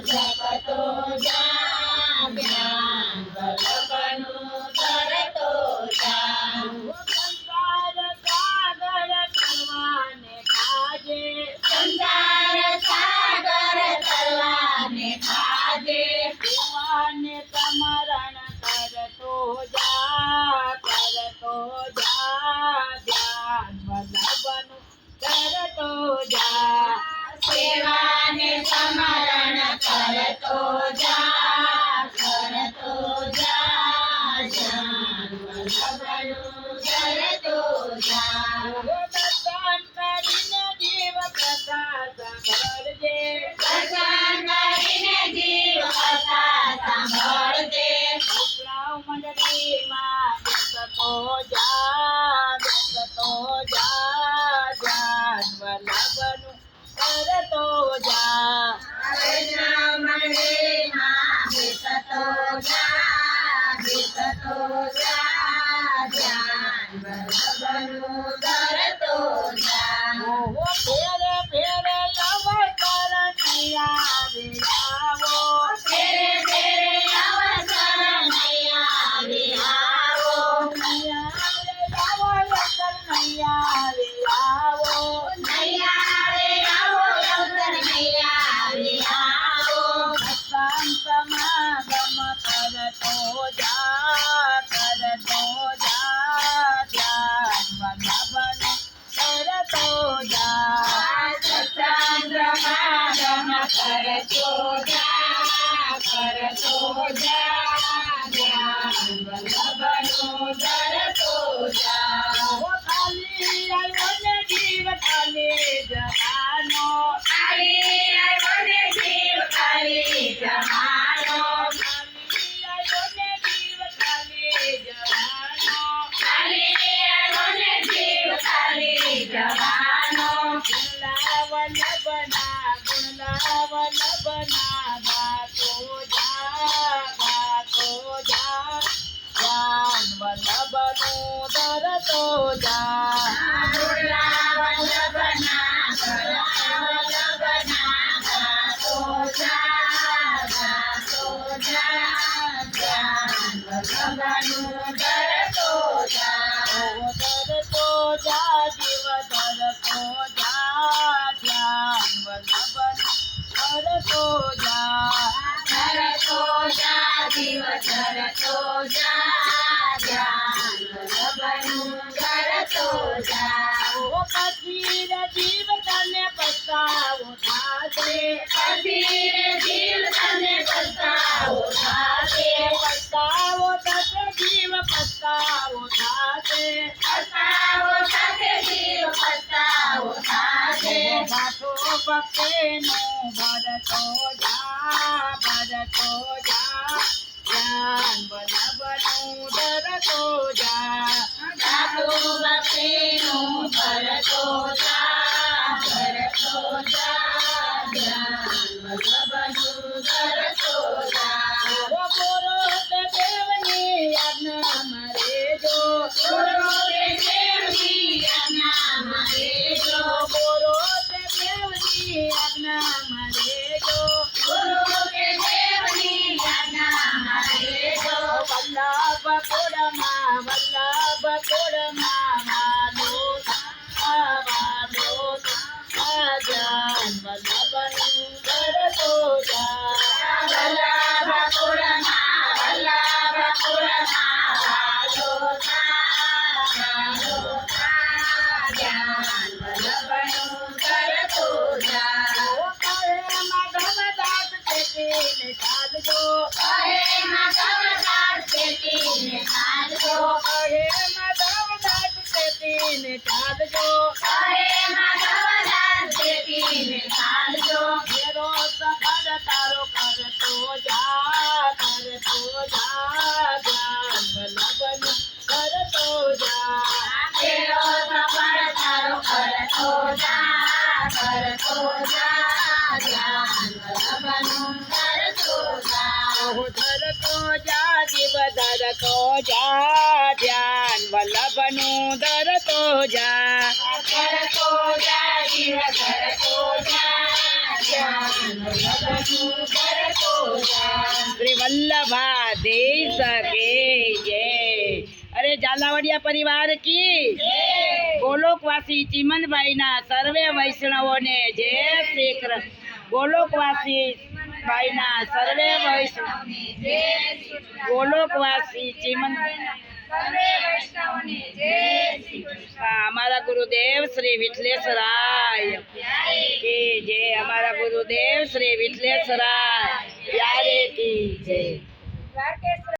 જપતો જા ધ્યાન વલ્લભનું ધરતો જા સંસાર સાગર તરવાને ખાજે સંસાર સાગર તરવાને ખાજે ભગવાને સ્મરણ કરતો જા ધ્યાન વલ્લભનું ધરતો જા સેવાને સ્મરણ કરતો જા ધ્યાન વલ્લભનું ધરતો જા દર્શન કરીને જીવ કથા સાંભળજે દર્શન કરીને જીવ કથા સાંભળજે મોકલાવ મંડળીમાં બેસતો જા ધ્યાન વલ્લભનું ધરતો જા વૈષ્ણવ મંડળીમાં બેસતો જા ધ્યાન વલ્લભનું ધરતો જા ફેરે ફેરે અવસર નહીં આવે આવો ફેરે ફેરે અવસર નહીં આવે આવો અવસર નહીં આવે આવો નહીં આવે આવો અવસર નહીં આવે આવો સત્સંગ સમાગમ કરતો જા ધ્યાન વલ્લભનું ધરતો જા સત્સંગ સમાગમ કરતો જા ધ્યાન વલ્લભનું ધરતો જા ખાલી આવ્યો ને જીવ ખાલી જવાનો ખાલી આવ્યો ને જીવ ખાલી જવાનો ખાલી આવ્યો ને જીવ ખાલી જવાનો ખાલી આવ્યો ને જીવ ખાલી જવાનો ગુણલા વલ્લભના ગાતો જા ધ્યાન વલ્લભનું ધરતો જા ગુણલા વલ્લભના ગાતો જા ધ્યાન વલ્લભનું ધરતો જા જીવ ધરતો જા ધ્યાન વલ્લભનું ધરતો જા જીવ ધરતો જા ધ્યાન વલ્લભનું ધરતો જા કથિર જીવ તને પસ્તાવો થાશે કથિર જીવ તને પસ્તાવો થાશે પસ્તાવો થશે જીવ પસ્તાવો થાશે પસ્તાવો થશે જીવ પસ્તાવો થાશે ગાંઠો ભક્તિનું ભરતો જા ધ્યાન વલ્લભનું ધરતો જા ગાંઠો ભક્તિનું ભરતો જા ધ્યાન વલ્લભનું ધરતો જા બોલો તે દેવની આજ્ઞા મારે જો બોલો તે દેવની આજ્ઞા મારે જો બોલો તે દેવની આજ્ઞા મારે જો બોલો તે દેવની આજ્ઞા મારે જો વલ્લભ કોડમાં વાલો ધ્યાન વલ્લભનું ધરતો જા વલ્લભ કોડમાં વાલો ધ્યાન વલ્લભનું ધરતો જા માધવદાસ પેટીને ચાલજો માધવદાસ પેટીને ચાલજો માધવદાસ પેટીને ચાલજો માધવદાસ પેટીને ચાલજો ફેરો સફળ તારો કરતો જા ધ્યાન વલ્લભનું ધરતો જા ફેરો સફળ તારો કરતો જા ધ્યાન વલ્લભનું ધરતો જા જીવ ધરતો જા ધ્યાન વલ્લભનું ધરતો જા જીવ ધરતો જા ધ્યાન વલ્લભનું શ્રી વલ્લભાધીશ કે જય. અરે ઝાલાવાડિયા પરિવાર કી ગોલોકવાસી ચીમનભાઈના સર્વે વૈષ્ણવોને જય શ્રી કૃષ્ણ. ગોલોકવાસી ભાઈના સર્વે વૈષ્ણવ ગોલોકવાસી ચીમન અમારા ગુરુદેવ શ્રી વિઠલેશ્વરાય કે જય. અમારા ગુરુદેવ શ્રી વિઠલેશ્વરાય કી જય.